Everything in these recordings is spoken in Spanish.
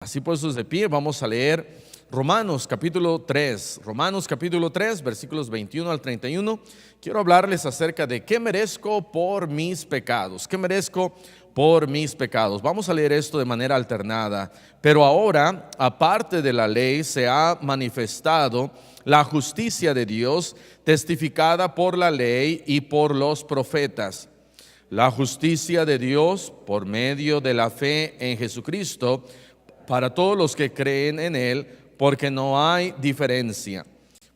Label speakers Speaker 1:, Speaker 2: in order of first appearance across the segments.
Speaker 1: Así puestos de pie, vamos a leer Romanos capítulo 3. Romanos capítulo 3, versículos 21 al 31. Quiero hablarles acerca de qué merezco por mis pecados. ¿Qué merezco por mis pecados? Vamos a leer esto de manera alternada. Pero ahora, aparte de la ley, se ha manifestado la justicia de Dios, testificada por la ley y por los profetas. La justicia de Dios por medio de la fe en Jesucristo, para todos los que creen en Él, porque no hay diferencia,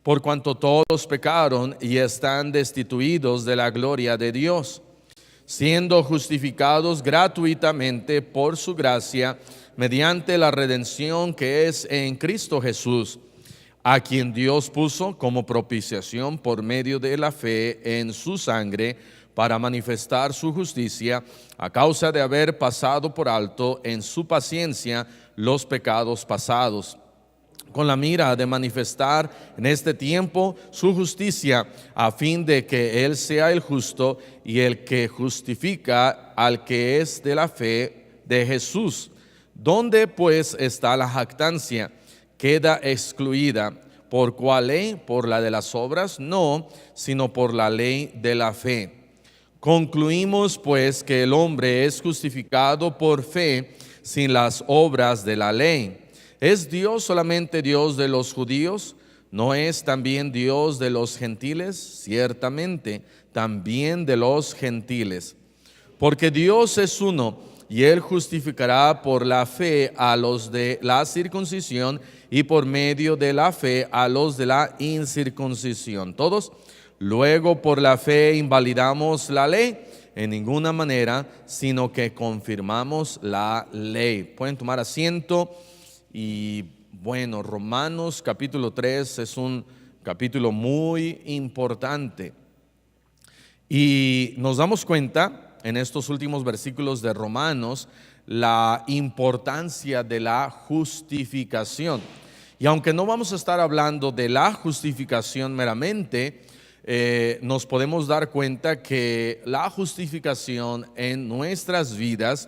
Speaker 1: por cuanto todos pecaron y están destituidos de la gloria de Dios, siendo justificados gratuitamente por su gracia, mediante la redención que es en Cristo Jesús, a quien Dios puso como propiciación por medio de la fe en su sangre, para manifestar su justicia, a causa de haber pasado por alto en su paciencia los pecados pasados, con la mira de manifestar en este tiempo su justicia, a fin de que Él sea el justo y el que justifica al que es de la fe de Jesús. ¿Dónde pues está la jactancia? Queda excluida. ¿Por cuál ley? ¿Por la de las obras? No, sino por la ley de la fe. Concluimos pues que el hombre es justificado por fe sin las obras de la ley. ¿Es Dios solamente Dios de los judíos? ¿No es también Dios de los gentiles? Ciertamente, también de los gentiles. Porque Dios es uno, y Él justificará por la fe a los de la circuncisión y por medio de la fe a los de la incircuncisión. Todos. Luego por la fe invalidamos la ley, en ninguna manera, sino que confirmamos la ley. Pueden tomar asiento. Y bueno, Romanos capítulo 3 es un capítulo muy importante. Y nos damos cuenta en estos últimos versículos de Romanos la importancia de la justificación. Y aunque no vamos a estar hablando de la justificación meramente, nos podemos dar cuenta que la justificación en nuestras vidas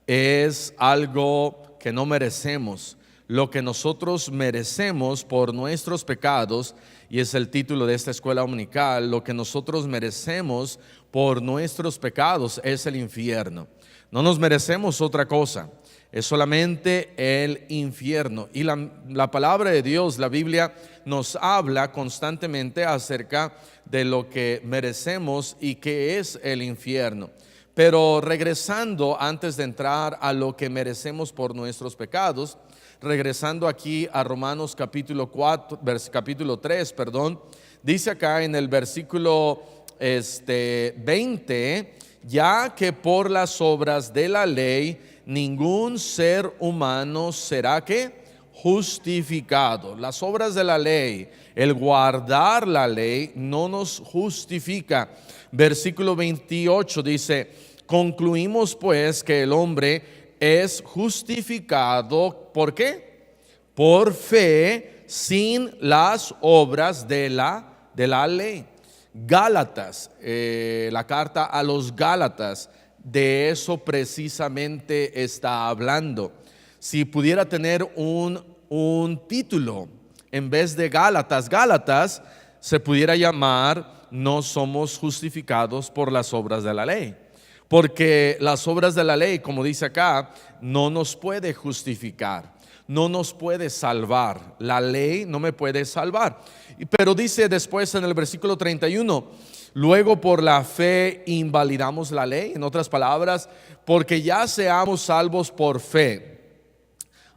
Speaker 1: es algo que no merecemos, lo que nosotros merecemos por nuestros pecados, y es el título de esta escuela dominical. Lo que nosotros merecemos por nuestros pecados es el infierno. No nos merecemos otra cosa, es solamente el infierno. Y la palabra de Dios, la Biblia, nos habla constantemente acerca de lo que merecemos y qué es el infierno. Pero regresando, antes de entrar a lo que merecemos por nuestros pecados, regresando aquí a Romanos capítulo 3, dice acá en el versículo 20, ya que por las obras de la ley ningún ser humano será ¿qué? Justificado. Las obras de la ley, el guardar la ley, no nos justifica. Versículo 28 dice: concluimos pues que el hombre es justificado, ¿por qué? Por fe, sin las obras de la ley. Gálatas, la carta a los Gálatas, de eso precisamente está hablando. Si pudiera tener un título en vez de Gálatas, se pudiera llamar: no somos justificados por las obras de la ley. Porque las obras de la ley, como dice acá, no nos puede justificar, no nos puede salvar. La ley no me puede salvar. Pero dice después en el versículo 31, luego por la fe invalidamos la ley. En otras palabras, porque ya seamos salvos por fe,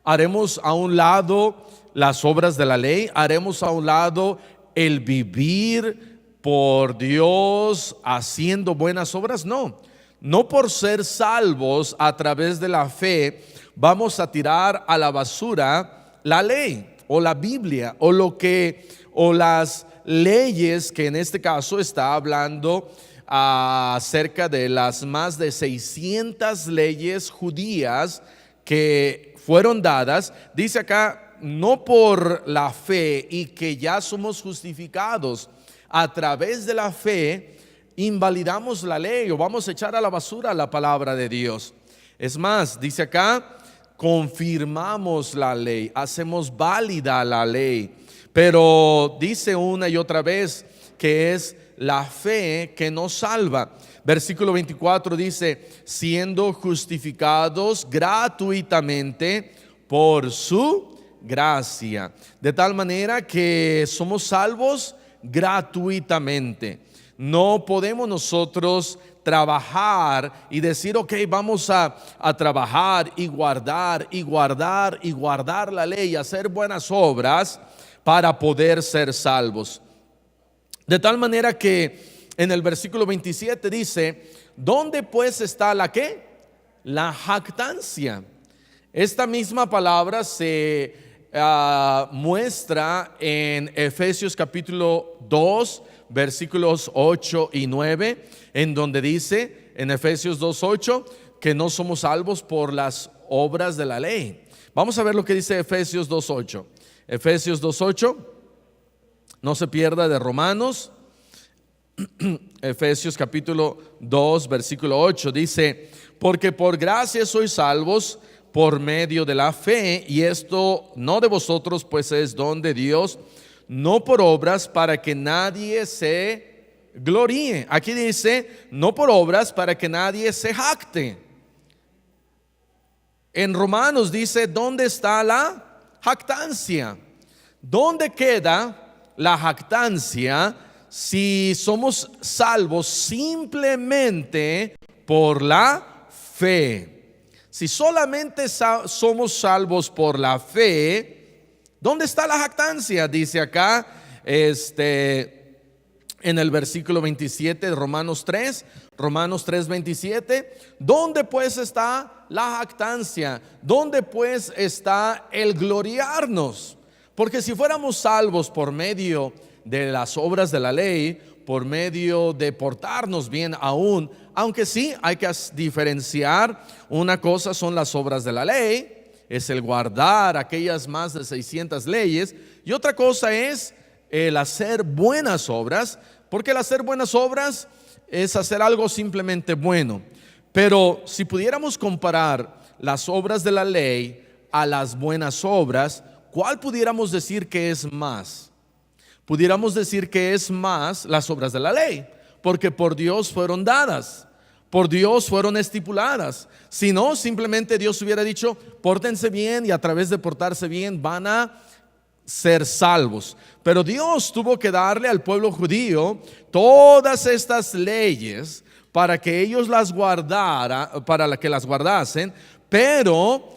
Speaker 1: haremos a un lado las obras de la ley, haremos a un lado el vivir por Dios haciendo buenas obras. No por ser salvos a través de la fe vamos a tirar a la basura la ley o la Biblia o las leyes, que en este caso está hablando acerca de las más de 600 leyes judías que fueron dadas. Dice acá: no por la fe, y que ya somos justificados a través de la fe, invalidamos la ley o vamos a echar a la basura la palabra de Dios. Es más, dice acá: confirmamos la ley, hacemos válida la ley. Pero dice una y otra vez que es la fe que nos salva. Versículo 24 dice: siendo justificados gratuitamente por su gracia. De tal manera que somos salvos gratuitamente. No podemos nosotros trabajar y decir: ok, vamos a trabajar y guardar la ley, hacer buenas obras para poder ser salvos. De tal manera que en el versículo 27 dice: ¿dónde pues está la qué? La jactancia. Esta misma palabra se muestra en Efesios capítulo 2, versículos 8 y 9, en donde dice en Efesios 2:8 que no somos salvos por las obras de la ley. Vamos a ver lo que dice Efesios 2:8. Efesios 2:8, no se pierda de Romanos. Efesios capítulo 2, versículo 8 dice: porque por gracia sois salvos por medio de la fe, y esto no de vosotros, pues es don de Dios, no por obras, para que nadie se gloríe. Aquí dice: no por obras, para que nadie se jacte. En Romanos dice: ¿dónde está la jactancia? ¿Dónde queda la jactancia si somos salvos simplemente por la fe? Si solamente somos salvos por la fe, ¿dónde está la jactancia? Dice acá en el versículo 27 de Romanos 3:27, ¿dónde pues está la jactancia? ¿Dónde pues está el gloriarnos? Porque si fuéramos salvos por medio de las obras de la ley, por medio de portarnos bien aún, aunque sí hay que diferenciar, una cosa son las obras de la ley, es el guardar aquellas más de 600 leyes, y otra cosa es el hacer buenas obras, porque el hacer buenas obras es hacer algo simplemente bueno. Pero si pudiéramos comparar las obras de la ley a las buenas obras, ¿cuál pudiéramos decir que es más? Pudiéramos decir que es más las obras de la ley, porque por Dios fueron dadas, por Dios fueron estipuladas. Si no, simplemente Dios hubiera dicho: pórtense bien, y a través de portarse bien van a ser salvos. Pero Dios tuvo que darle al pueblo judío todas estas leyes para que ellos las guardasen, pero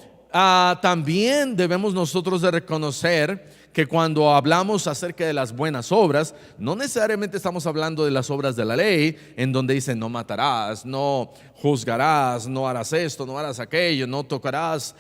Speaker 1: también debemos nosotros de reconocer que cuando hablamos acerca de las buenas obras, no necesariamente estamos hablando de las obras de la ley, en donde dice: no matarás, no juzgarás, no harás esto, no harás aquello, no tocarás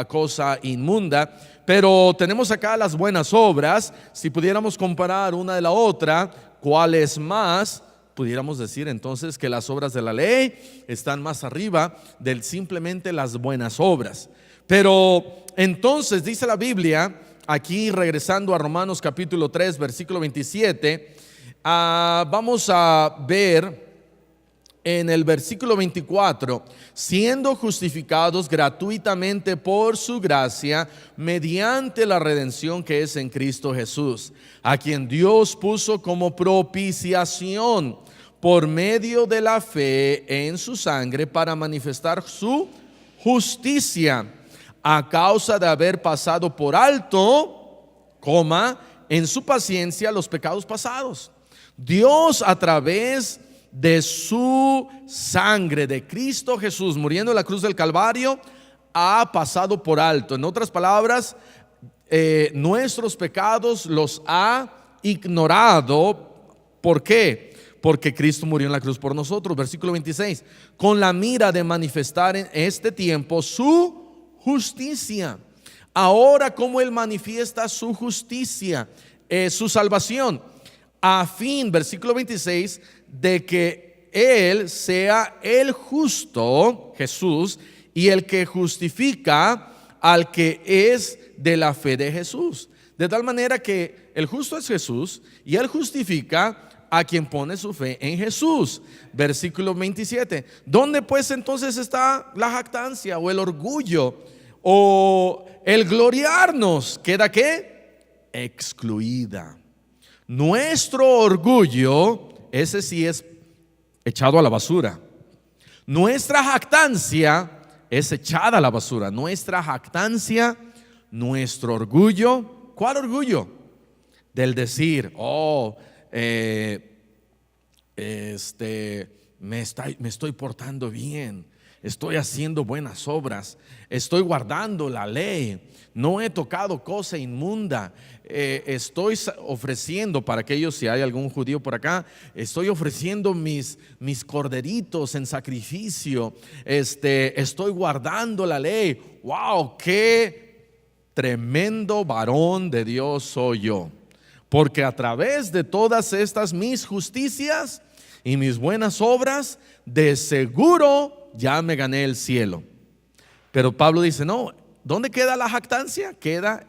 Speaker 1: cosa inmunda. Pero tenemos acá las buenas obras. Si pudiéramos comparar una de la otra, ¿cuál es más? Pudiéramos decir entonces que las obras de la ley están más arriba del simplemente las buenas obras. Pero entonces dice la Biblia, aquí regresando a Romanos capítulo 3, versículo 27, vamos a ver en el versículo 24: siendo justificados gratuitamente por su gracia, mediante la redención que es en Cristo Jesús, a quien Dios puso como propiciación por medio de la fe en su sangre, para manifestar su justicia, a causa de haber pasado por alto, en su paciencia los pecados pasados. Dios, a través de su sangre, de Cristo Jesús muriendo en la cruz del Calvario, ha pasado por alto. En otras palabras, nuestros pecados los ha ignorado. ¿Por qué? Porque Cristo murió en la cruz por nosotros. Versículo 26: con la mira de manifestar en este tiempo su justicia. Ahora, ¿cómo Él manifiesta su justicia? Su salvación, a fin, versículo 26, de que Él sea el justo, Jesús, y el que justifica al que es de la fe de Jesús. De tal manera que el justo es Jesús, y Él justifica a quien pone su fe en Jesús. Versículo 27: ¿dónde pues entonces está la jactancia o el orgullo o el gloriarnos, ¿queda qué? Excluida. Nuestro orgullo, ese sí es echado a la basura. Nuestra jactancia es echada a la basura. Nuestra jactancia, nuestro orgullo. ¿Cuál orgullo? Del decir, me estoy portando bien, estoy haciendo buenas obras, estoy guardando la ley, no he tocado cosa inmunda, estoy ofreciendo, para aquellos, si hay algún judío por acá, estoy ofreciendo mis corderitos en sacrificio, estoy guardando la ley. ¡Wow! ¡Qué tremendo varón de Dios soy yo! Porque a través de todas estas mis justicias y mis buenas obras, de seguro ya me gané el cielo. Pero Pablo dice, no, ¿dónde queda la jactancia? Queda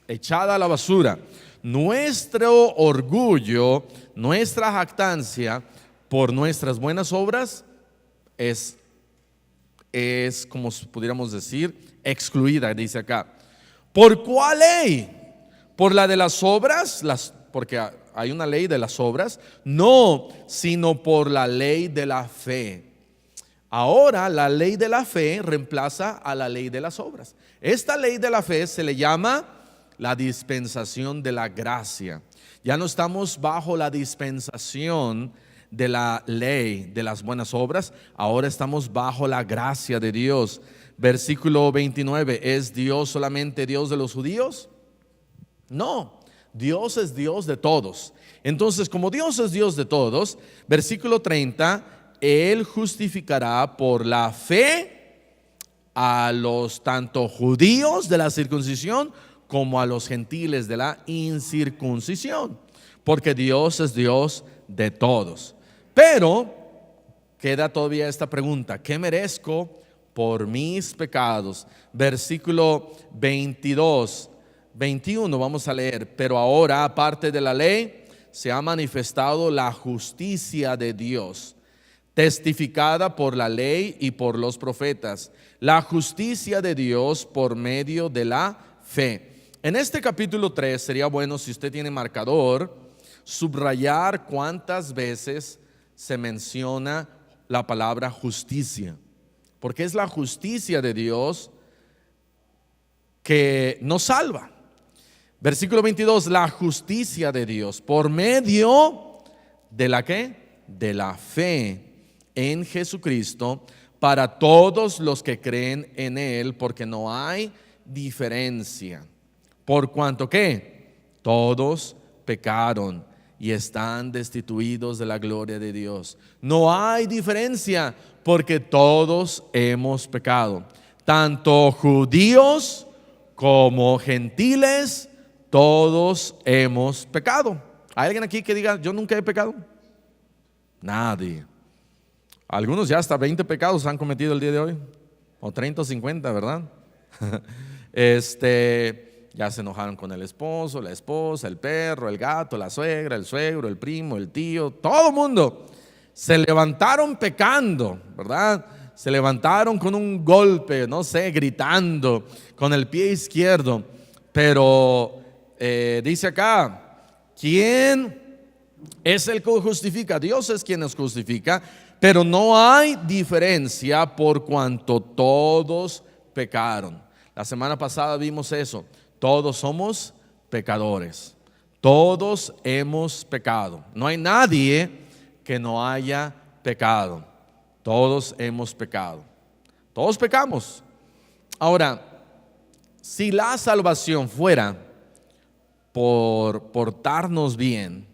Speaker 1: echada a la basura. Nuestro orgullo, nuestra jactancia por nuestras buenas obras es como pudiéramos decir, excluida, dice acá. ¿Por cuál ley? ¿Por la de las obras? Porque hay una ley de las obras. No, sino por la ley de la fe. Ahora la ley de la fe reemplaza a la ley de las obras. Esta ley de la fe se le llama la dispensación de la gracia. Ya no estamos bajo la dispensación de la ley de las buenas obras. Ahora estamos bajo la gracia de Dios. Versículo 29, ¿es Dios solamente Dios de los judíos? No, Dios es Dios de todos. Entonces, como Dios es Dios de todos, versículo 30, Él justificará por la fe a los tanto judíos de la circuncisión como a los gentiles de la incircuncisión, porque Dios es Dios de todos. Pero queda todavía esta pregunta: ¿qué merezco por mis pecados? Versículo 22, 21 vamos a leer. Pero ahora, aparte de la ley, se ha manifestado la justicia de Dios, testificada por la ley y por los profetas, la justicia de Dios por medio de la fe. En este capítulo 3 sería bueno, si usted tiene marcador, subrayar cuántas veces se menciona la palabra justicia, porque es la justicia de Dios que nos salva. Versículo 22, la justicia de Dios por medio de la ¿qué? De la fe en Jesucristo para todos los que creen en Él, porque no hay diferencia. Por cuanto que todos pecaron y están destituidos de la gloria de Dios. No hay diferencia, porque todos hemos pecado, tanto judíos como gentiles, todos hemos pecado. ¿Hay alguien aquí que diga yo nunca he pecado? Nadie. Algunos ya hasta 20 pecados han cometido el día de hoy, o 30 o 50, ¿verdad? Ya se enojaron con el esposo, la esposa, el perro, el gato, la suegra, el suegro, el primo, el tío, todo el mundo. Se levantaron pecando, ¿verdad? Se levantaron con un golpe, no sé, gritando con el pie izquierdo. Pero dice acá, ¿quién es el que justifica? Dios es quien nos justifica, pero no hay diferencia por cuanto todos pecaron. La semana pasada vimos eso. Todos somos pecadores. Todos hemos pecado. No hay nadie que no haya pecado. Todos hemos pecado. Todos pecamos. Ahora, si la salvación fuera por portarnos bien,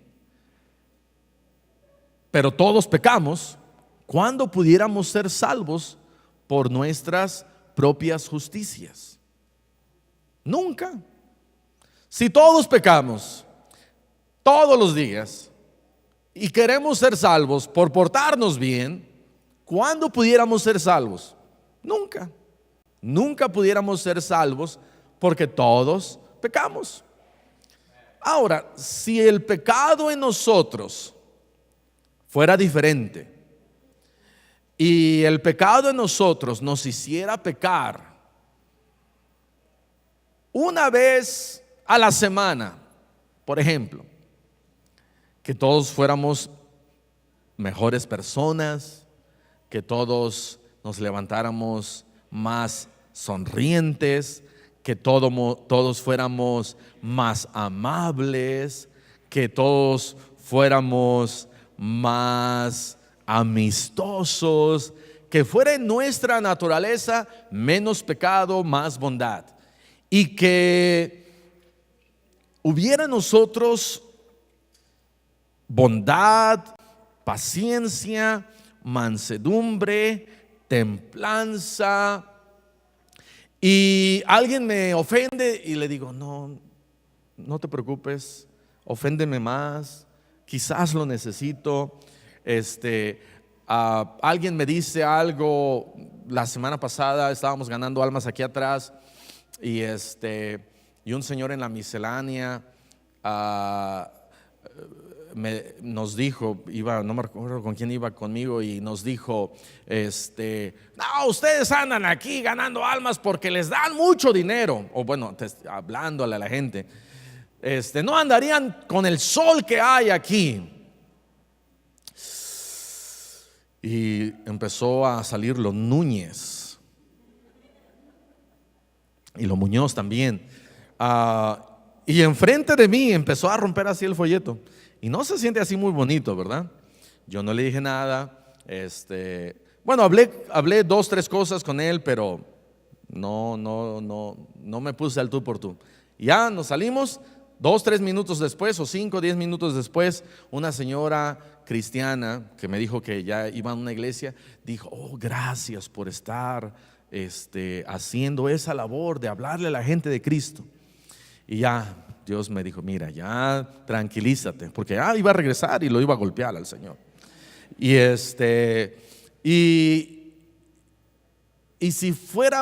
Speaker 1: pero todos pecamos, ¿cuándo pudiéramos ser salvos por nuestras propias justicias? Nunca. Si todos pecamos todos los días y queremos ser salvos por portarnos bien, ¿cuándo pudiéramos ser salvos? Nunca. Nunca pudiéramos ser salvos porque todos pecamos. Ahora, si el pecado en nosotros fuera diferente y el pecado en nosotros nos hiciera pecar una vez a la semana, por ejemplo, que todos fuéramos mejores personas, que todos nos levantáramos más sonrientes, que todos fuéramos más amables, que todos fuéramos más amistosos, que fuera en nuestra naturaleza menos pecado, más bondad, y que hubiera en nosotros bondad, paciencia, mansedumbre, templanza. Y alguien me ofende y le digo, no te preocupes, oféndeme más, quizás lo necesito. Alguien me dice algo. La semana pasada estábamos ganando almas aquí atrás y un señor en la miscelánea nos dijo, no me recuerdo con quién iba conmigo, y nos dijo, no, ustedes andan aquí ganando almas porque les dan mucho dinero, o bueno, hablándole a la gente, no andarían con el sol que hay aquí. Y empezó a salir los Núñez y los Muñoz también, y enfrente de mí empezó a romper así el folleto. Y no se siente así muy bonito, ¿verdad? Yo no le dije nada. Bueno, hablé 2, 3 cosas con él, pero no me puse al tú por tú. Ya nos salimos. 2, 3 minutos después, o 5, 10 minutos después, una señora cristiana que me dijo que ya iba a una iglesia, dijo, oh, gracias por estar haciendo esa labor de hablarle a la gente de Cristo. Y ya Dios me dijo, mira, ya tranquilízate, porque iba a regresar y lo iba a golpear al Señor. Y y si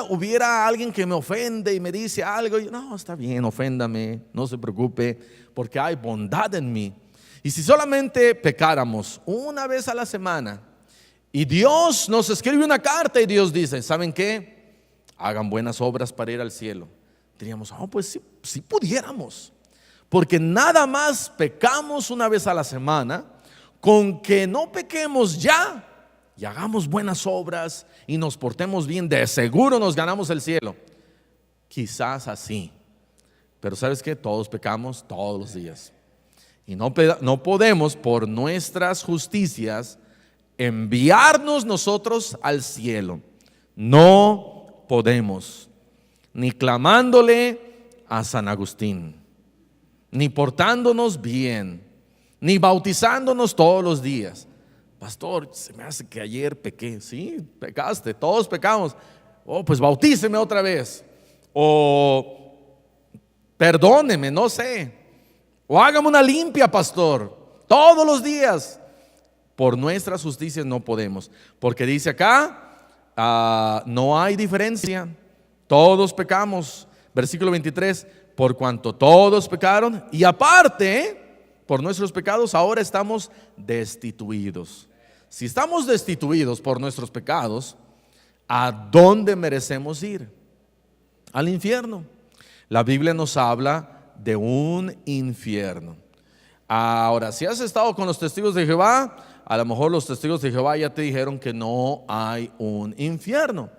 Speaker 1: hubiera alguien que me ofende y me dice algo, yo, no, está bien, oféndame, no se preocupe, porque hay bondad en mí. Y si solamente pecáramos una vez a la semana y Dios nos escribe una carta y Dios dice, ¿saben qué? Hagan buenas obras para ir al cielo. Diríamos, pues sí pudiéramos, porque nada más pecamos una vez a la semana. Con que no pequemos ya y hagamos buenas obras y nos portemos bien, de seguro nos ganamos el cielo. Quizás así, pero ¿sabes qué? Todos pecamos todos los días y no podemos por nuestras justicias enviarnos nosotros al cielo. No podemos, ni clamándole a San Agustín, ni portándonos bien, ni bautizándonos todos los días. Pastor, se me hace que ayer pequé. Sí, pecaste, todos pecamos. Pues bautíceme otra vez, o perdóneme, no sé, o hágame una limpia, pastor, todos los días. Por nuestras justicias no podemos, porque dice acá, no hay diferencia, todos pecamos. Versículo 23, por cuanto todos pecaron y aparte por nuestros pecados ahora estamos destituidos. Si estamos destituidos por nuestros pecados, ¿a dónde merecemos ir? Al infierno. La Biblia nos habla de un infierno. Ahora, si has estado con los testigos de Jehová, a lo mejor los testigos de Jehová ya te dijeron que no hay un infierno,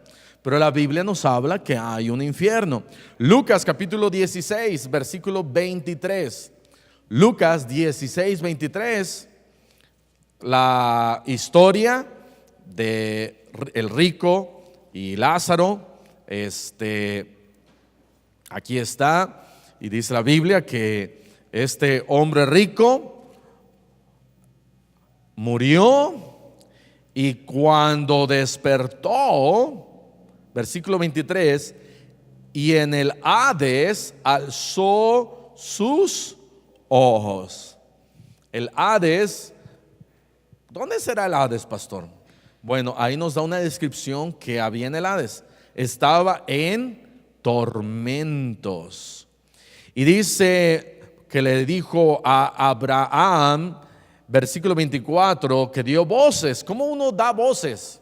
Speaker 1: pero la Biblia nos habla que hay un infierno. Lucas capítulo 16, versículo 23. Lucas 16, 23. La historia de el rico y Lázaro. Aquí está, y dice la Biblia que este hombre rico murió, y cuando despertó, versículo 23, y en el Hades alzó sus ojos. El Hades, ¿dónde será el Hades, pastor? Bueno, ahí nos da una descripción que había en el Hades. Estaba en tormentos. Y dice que le dijo a Abraham, versículo 24, que dio voces. ¿Cómo uno da voces?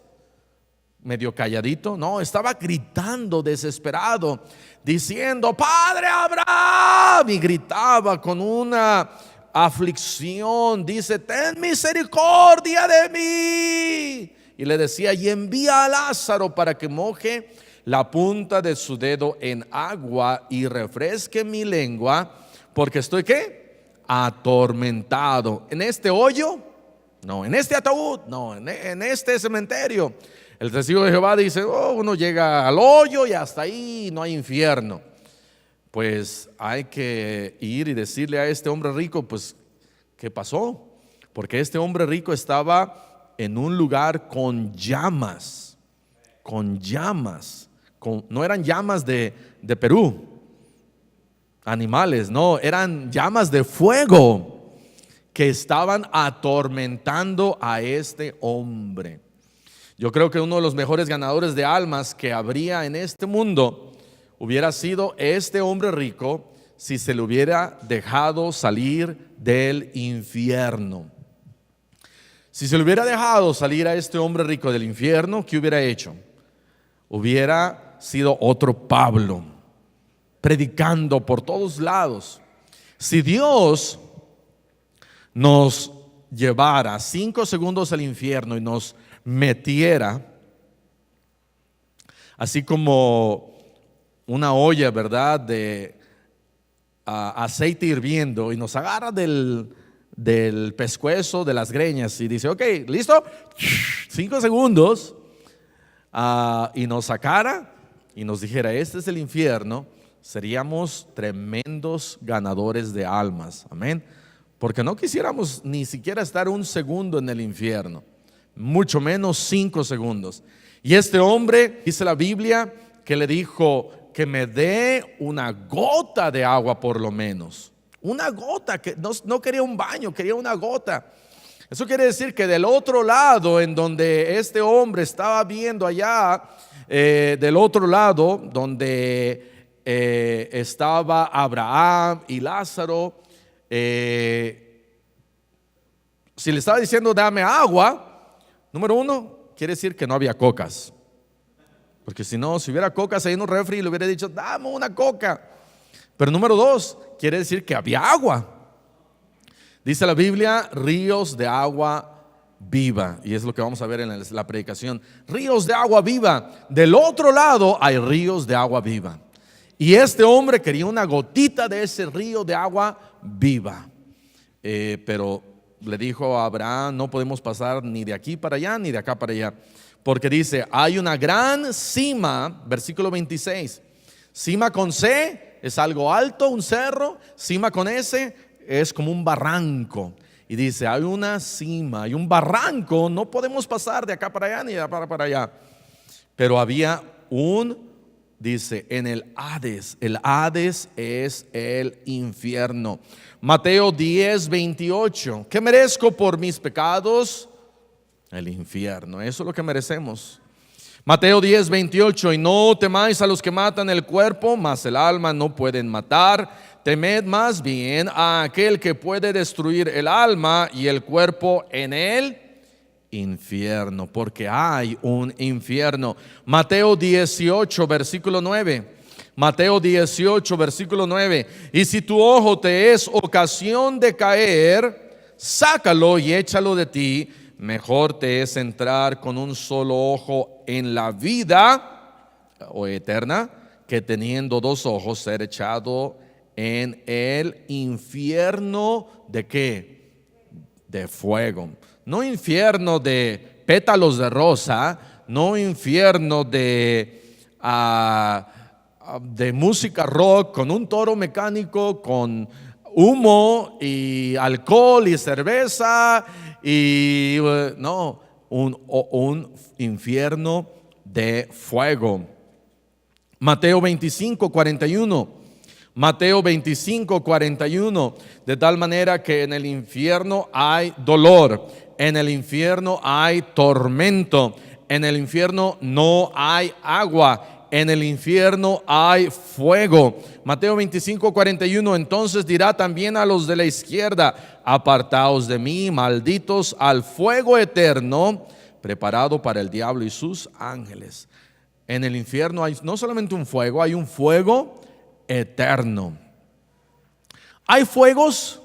Speaker 1: medio calladito, no, estaba gritando desesperado, diciendo: Padre Abraham, y gritaba con una aflicción, dice: ten misericordia de mí. Y le decía: y envía a Lázaro para que moje la punta de su dedo en agua y refresque mi lengua, porque estoy ¿qué? Atormentado. ¿En este hoyo? No. ¿En este ataúd? No. ¿En este cementerio? El testigo de Jehová dice: uno llega al hoyo y hasta ahí no hay infierno. Pues hay que ir y decirle a este hombre rico, pues, ¿qué pasó? Porque este hombre rico estaba en un lugar con llamas, no eran llamas de Perú, animales, no, eran llamas de fuego que estaban atormentando a este hombre. Yo creo que uno de los mejores ganadores de almas que habría en este mundo hubiera sido este hombre rico si se le hubiera dejado salir del infierno. Si se le hubiera dejado salir a este hombre rico del infierno, ¿qué hubiera hecho? Hubiera sido otro Pablo, predicando por todos lados. Si Dios nos llevara 5 segundos al infierno y nos metiera, así como una olla, ¿verdad?, de aceite hirviendo, y nos agarra del pescuezo, de las greñas, y dice: ok, listo, 5 segundos, y nos sacara y nos dijera: este es el infierno, seríamos tremendos ganadores de almas. Amén. Porque no quisiéramos ni siquiera estar 1 segundo en el infierno, mucho menos 5 segundos. Y este hombre, dice la Biblia, que le dijo: que me dé una gota de agua por lo menos. Una gota, que no quería un baño, quería una gota. Eso quiere decir que del otro lado, en donde este hombre estaba viendo allá, del otro lado donde estaba Abraham y Lázaro, si le estaba diciendo: dame agua, número 1, quiere decir que no había cocas. Porque si no, si hubiera cocas ahí en un refri, le hubiera dicho: dame una coca. Pero número 2, quiere decir que había agua. Dice la Biblia: ríos de agua viva. Y es lo que vamos a ver en la predicación. Ríos de agua viva. Del otro lado hay ríos de agua viva. Y este hombre quería una gotita de ese río de agua viva. Pero le dijo a Abraham: no podemos pasar ni de aquí para allá ni de acá para allá, porque dice: hay una gran cima, versículo 26. Cima con C es algo alto, un cerro. Cima con S es como un barranco. Y dice: hay una cima, hay un barranco, no podemos pasar de acá para allá ni de acá para allá. Pero había dice, en el Hades. El Hades es el infierno. Mateo 10:28. ¿Qué merezco por mis pecados? El infierno. Eso es lo que merecemos. Mateo 10:28. Y no temáis a los que matan el cuerpo, mas el alma no pueden matar. Temed más bien a aquel que puede destruir el alma y el cuerpo en el infierno, porque hay un infierno. Mateo 18, versículo 9. Mateo 18, versículo 9. Y si tu ojo te es ocasión de caer, sácalo y échalo de ti. Mejor te es entrar con un solo ojo en la vida o eterna, que teniendo 2 ojos ser echado en el infierno. ¿De qué? De fuego. No infierno de pétalos de rosa, no infierno de música rock con un toro mecánico, con humo y alcohol y cerveza y no, un infierno de fuego. Mateo 25:41. Mateo 25:41. De tal manera que en el infierno hay dolor, en el infierno hay tormento, en el infierno no hay agua, en el infierno hay fuego. Mateo 25:41. Entonces dirá también a los de la izquierda: apartaos de mí, malditos, al fuego eterno, preparado para el diablo y sus ángeles. En el infierno hay no solamente un fuego, hay un fuego eterno. Hay fuegos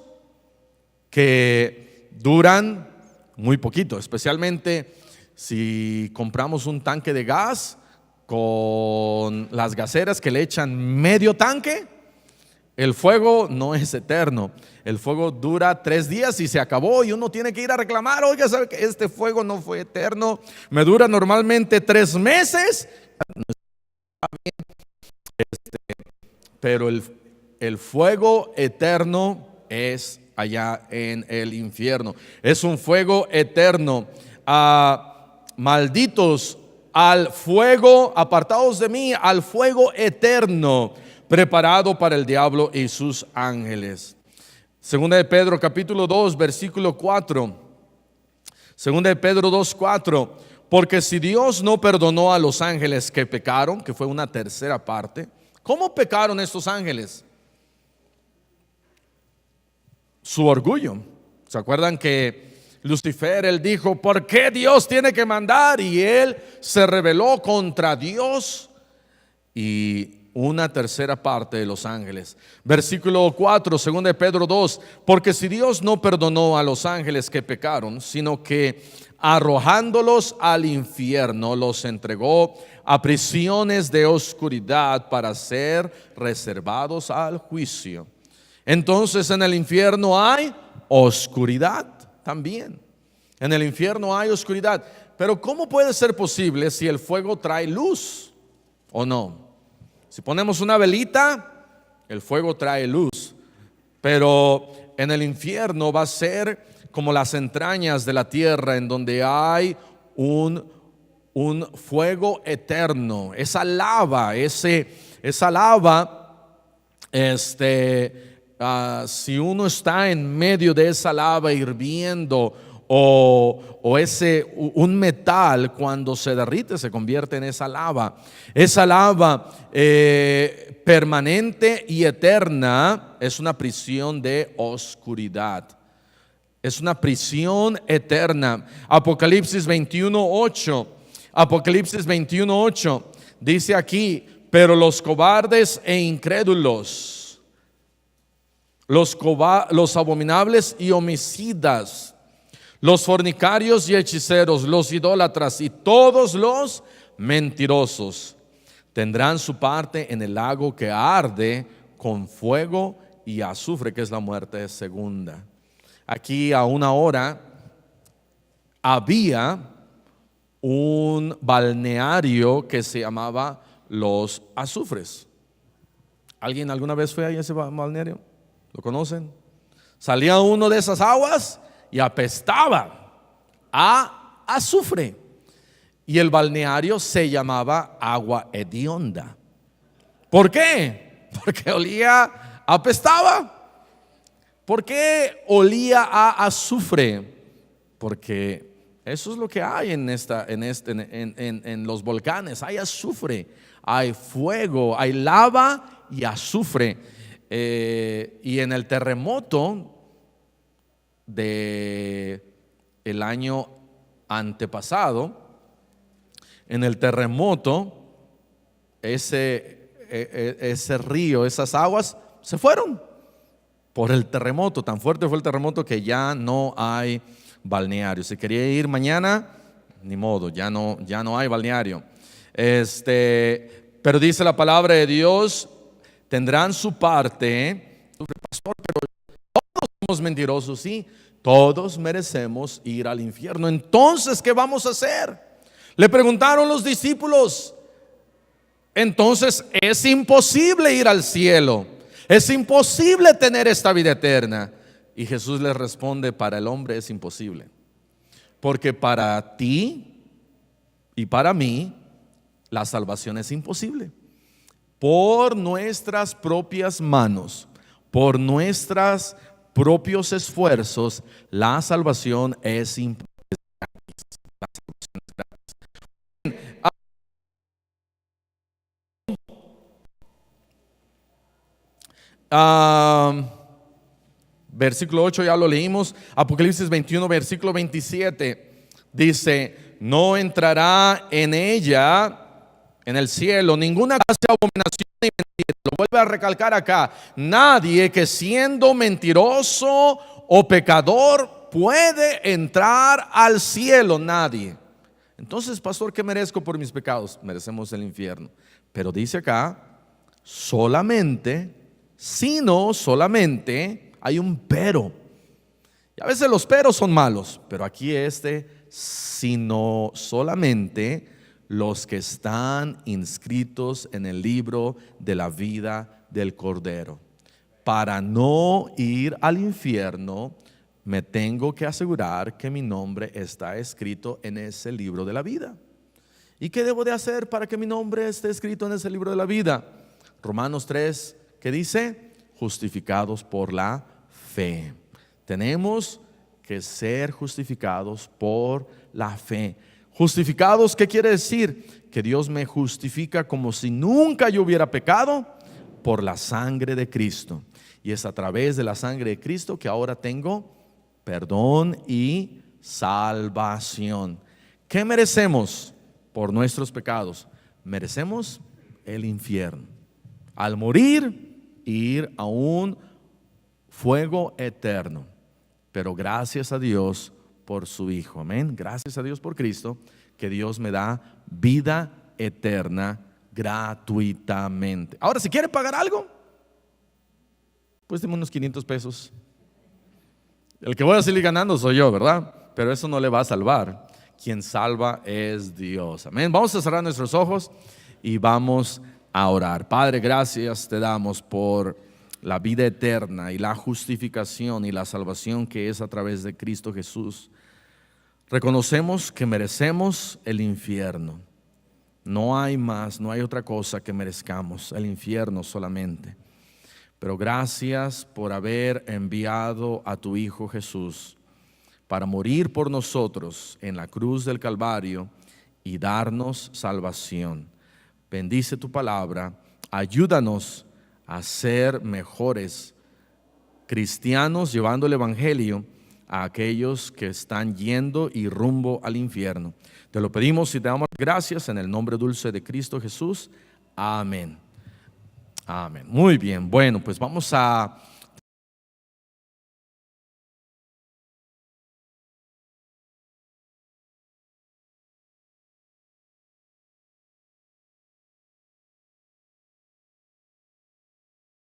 Speaker 1: que duran muy poquito, especialmente si compramos un tanque de gas con las gaseras que le echan medio tanque. El fuego no es eterno. El fuego dura 3 días y se acabó, y uno tiene que ir a reclamar: oiga, ¿sabe que este fuego no fue eterno? Me dura normalmente 3 meses. Pero el fuego eterno es allá en el infierno. Es un fuego eterno. Malditos al fuego, apartados de mí, al fuego eterno, preparado para el diablo y sus ángeles. Segunda de Pedro capítulo 2 versículo 4. Segunda de Pedro 2:4. Porque si Dios no perdonó a los ángeles que pecaron, que fue una tercera parte. ¿Cómo pecaron estos ángeles? Su orgullo. ¿Se acuerdan que Lucifer, él dijo: ¿por qué Dios tiene que mandar? Y él se rebeló contra Dios. Y una tercera parte de los ángeles. Versículo 4, 2 de Pedro 2. Porque si Dios no perdonó a los ángeles que pecaron, sino que arrojándolos al infierno, los entregó a prisiones de oscuridad para ser reservados al juicio. Entonces en el infierno hay oscuridad también. En el infierno hay oscuridad. Pero ¿cómo puede ser posible si el fuego trae luz o no? Si ponemos una velita, el fuego trae luz. Pero en el infierno va a ser como las entrañas de la tierra, en donde hay un fuego eterno. Esa lava, si uno está en medio de esa lava hirviendo, un metal, cuando se derrite se convierte en esa lava. Esa lava permanente y eterna es una prisión de oscuridad. Es una prisión eterna. Apocalipsis 21:8. Apocalipsis 21:8 dice aquí: pero los cobardes e incrédulos, los abominables y homicidas, los fornicarios y hechiceros, los idólatras y todos los mentirosos tendrán su parte en el lago que arde con fuego y azufre, que es la muerte segunda. Aquí a una hora había un balneario que se llamaba Los Azufres. ¿Alguien alguna vez fue a ese balneario? ¿Lo conocen? Salía uno de esas aguas y apestaba a azufre. Y el balneario se llamaba Agua Hedionda. ¿Por qué? Porque apestaba. ¿Por qué olía a azufre? Porque eso es lo que hay en los volcanes. Hay azufre, hay fuego, hay lava y azufre. Y en el terremoto del año antepasado, en el terremoto, ese río, esas aguas se fueron por el terremoto. Tan fuerte fue el terremoto que ya no hay balneario. Si quería ir mañana, ni modo, ya no hay balneario. Pero dice la palabra de Dios: tendrán su parte. Pastor, pero todos somos mentirosos. Sí, todos merecemos ir al infierno. Entonces, ¿qué vamos a hacer? Le preguntaron los discípulos. Entonces es imposible ir al cielo, es imposible tener esta vida eterna. Y Jesús les responde: para el hombre es imposible, porque para ti y para mí la salvación es imposible. Por nuestras propias manos, por nuestros propios esfuerzos, la salvación es imposible. Versículo 8 ya lo leímos. Apocalipsis 21 versículo 27 dice: no entrará en ella, en el cielo, ninguna clase de abominación ni mentira. Lo vuelve a recalcar acá. Nadie que siendo mentiroso o pecador puede entrar al cielo. Nadie. Entonces, pastor, ¿qué merezco por mis pecados? Merecemos el infierno. Pero dice acá, solamente, sino solamente, hay un pero. Y a veces los peros son malos, pero aquí sino solamente los que están inscritos en el libro de la vida del Cordero. Para no ir al infierno, me tengo que asegurar que mi nombre está escrito en ese libro de la vida. ¿Y qué debo de hacer para que mi nombre esté escrito en ese libro de la vida? Romanos 3, ¿qué dice? Justificados por la fe. Tenemos que ser justificados por la fe. Justificados, ¿qué quiere decir? Que Dios me justifica como si nunca yo hubiera pecado por la sangre de Cristo. Y es a través de la sangre de Cristo que ahora tengo perdón y salvación. ¿Qué merecemos por nuestros pecados? Merecemos el infierno. Al morir, ir a un fuego eterno. Pero gracias a Dios por su Hijo. Amén. Gracias a Dios por Cristo, que Dios me da vida eterna gratuitamente. Ahora, si quiere pagar algo, pues deme unos 500 pesos. El que voy a seguir ganando soy yo, ¿verdad? Pero eso no le va a salvar. Quien salva es Dios. Amén. Vamos a cerrar nuestros ojos y vamos a orar. Padre, gracias te damos por la vida eterna y la justificación y la salvación que es a través de Cristo Jesús. Reconocemos que merecemos el infierno. No hay más, no hay otra cosa que merezcamos, el infierno solamente. Pero gracias por haber enviado a tu Hijo Jesús para morir por nosotros en la cruz del Calvario y darnos salvación. Bendice tu palabra, ayúdanos a ser mejores cristianos llevando el evangelio a aquellos que están yendo y rumbo al infierno. Te lo pedimos y te damos gracias en el nombre dulce de Cristo Jesús. Amén. Amén. Muy bien. Bueno, pues vamos a